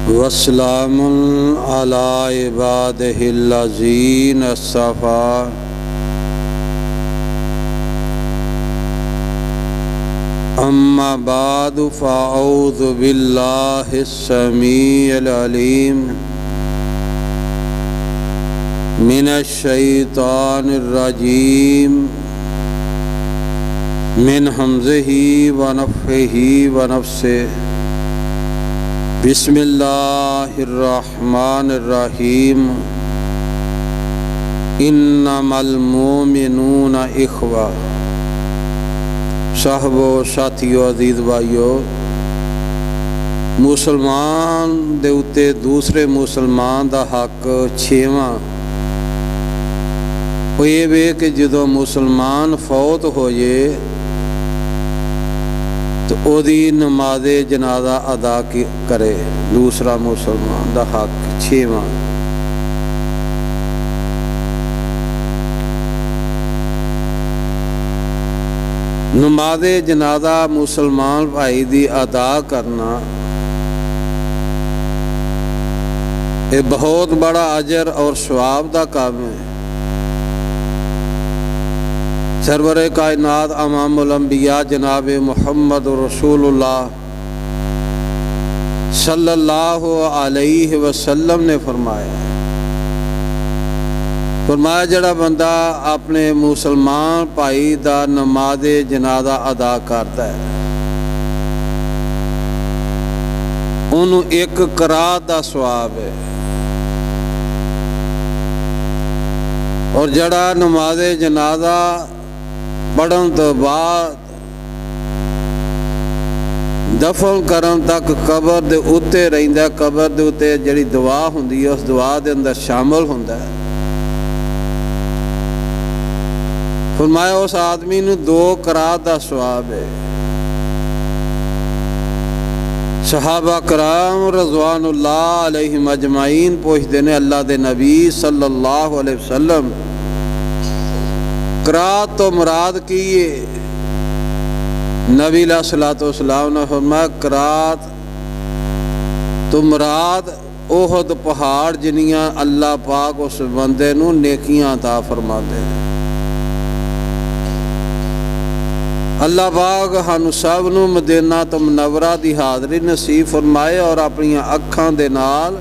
وسلام علی عبادہ الذین اصطفیٰ اما بعد فاعوذ باللہ السمیع العلیم من الشیطان الرجیم من حمزہ ونفخہ ونفثہ بسم اللہ الرحمن الرحیم انما المؤمنون اخوہ۔ صاحبو ساتھیو عزیز بھائیو، مسلمان دے اتے دوسرے مسلمان دا حق چھیواں وہ یہ وے کہ جدو مسلمان فوت ہوئے تو او دی نماز جنازہ ادا کرے دوسرا مسلمان دا حق چھیواں۔ نماز جنازہ مسلمان بھائی دی ادا کرنا یہ بہت بڑا اجر اور ثواب دا کام ہے۔ سرور کائنات امام الانبیاء جناب محمد رسول اللہ صلی اللہ علیہ وسلم نے فرمایا جڑا بندہ اپنے مسلمان بھائی دا نماز جنازہ ادا کرتا ہے انہوں ایک قرات دا ثواب ہے، اور جڑا نماز جنازہ پڑھن تو بعد دفن کرن تک قبر دے اتے رہندا، قبر دے اتے جڑی دعا ہوندی ہے اس دعا دے اندر شامل ہوندا ہے۔ فرمایا اس آدمی نو 2 قرات دا ثواب ہے۔ صحابہ کرام رضوان اللہ علیہم اجمعین پوچھتے نے اللہ دے نبی صلی اللہ علیہ وسلم قرات تو مراد کیے؟ نبی علیہ الصلوۃ والسلام نے فرمایا قرات تو مراد احد پہاڑ جنیاں اللہ پاک اس بندے نو نیکیاں عطا فرما دے۔ اللہ پاک ہم سب نو مدینہ تو منورہ دی حاضری نصیب فرمائے اور اپنی اکھاں دے نال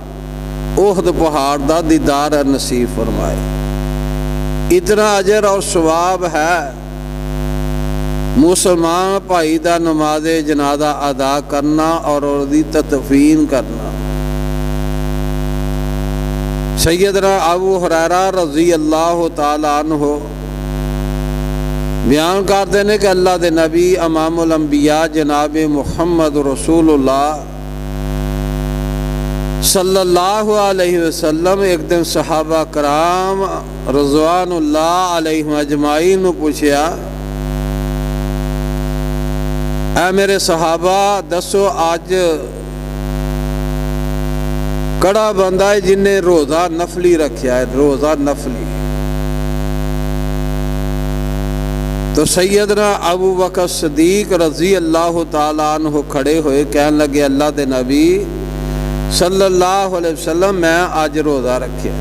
احد پہاڑ دا دیدار نصیب فرمائے۔ اتنا اجر اور ثواب ہے مسلمان بھائی دا نماز جنازہ ادا کرنا اور دی تدفین کرنا۔ سیدنا ابو ہریرہ رضی اللہ تعالی عنہ بیان کرتے ہیں کہ اللہ دے نبی امام الانبیاء جناب محمد رسول اللہ صلی اللہ علیہ وسلم ایک دن صحابہ کرام رضوان اللہ علیہ اجمعین نے پوچھا اے میرے صحابہ دسو آج کڑا بندہ ہے جن نے روزہ نفلی رکھیا ہے، روزہ نفلی؟ تو سیدنا ابو بکر صدیق رضی اللہ تعالیٰ عنہ کھڑے ہوئے کہنے لگے اللہ دے نبی صلی اللہ علیہ وسلم میں آج روزہ رکھیا۔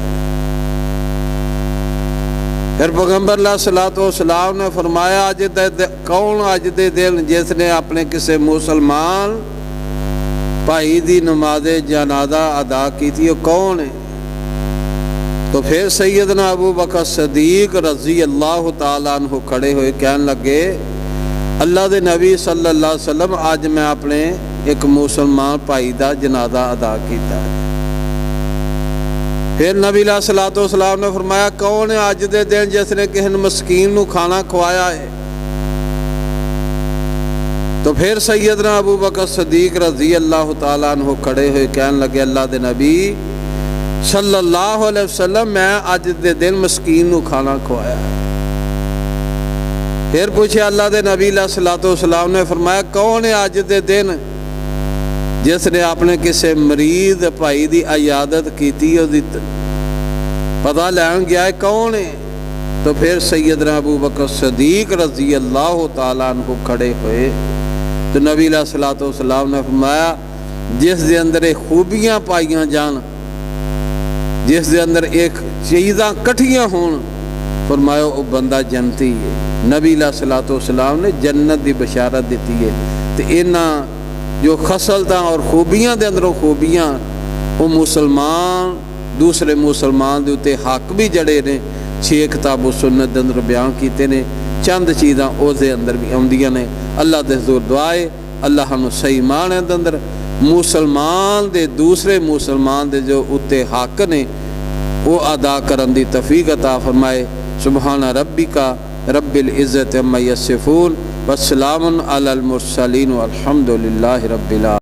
پھر پیغمبر علیہ الصلوۃ والسلام نے فرمایا کون آج دے دن جس نے اپنے کسی مسلمان بھائی دی نماز جنازہ ادا کی تھی وہ کون ہے؟ تو پھر سیدنا ابو بکر صدیق رضی اللہ تعالیٰ عنہ کھڑے ہوئے کہنے لگے اللہ دے نبی صلی اللہ علیہ وسلم آج میں اپنے ایک مسلمان بھائی دا جنازہ ادا کیتا ہے۔ پھر نبی علیہ الصلوۃ والسلام نے فرمایا کون ہے آج دے دن جس نے کسی مسکین نو کھانا کھوایا ہے؟ تو پھر سیدنا ابو بکر صدیق رضی اللہ تعالیٰ عنہ کھڑے ہوئے کہنے لگے اللہ دے نبی صلی اللہ علیہ وسلم میں آج دے دن مسکین نو کھانا کھوایا ہے۔ پھر پوچھے اللہ دے نبی علیہ الصلوۃ والسلام نے فرمایا کون ہے آج دے دن جس نے اپنے کسی مریض بھائی دی عیادت کیتی پتہ لین گیا ہے کون ہے؟ تو پھر سیدنا ابو بکر صدیق رضی اللہ تعالیٰ عنہ کھڑے ہوئے تو نبی علیہ الصلوۃ والسلام نے فرمایا جس دے اندر یہ خوبیاں پائیاں جان، جس دے اندر ایک چیزاں کٹھیاں ہون، فرمایا وہ بندہ جنتی ہے۔ نبی علیہ الصلوۃ والسلام نے جنت دی بشارت دیتی ہے۔ تو انہاں جو خصلتاں اور خوبیاں دے اندروں خوبیاں وہ مسلمان دوسرے مسلمان دے اتے حق بھی جڑے نے 6 کتاب و سنت دے اندر بیان کیتے نے، چند چیزاں او دے اندر بھی آندیاں نے۔ اللہ دے حضور دعائے اللہ ہم صحیح معنی دے اندر مسلمان دے دوسرے مسلمان دے جو اتے حق نے وہ ادا کرن دی توفیق عطا فرمائے۔ سبحان ربک رب العزت عما یصفون والسلام علی المرسلین والحمد للہ رب العالمین۔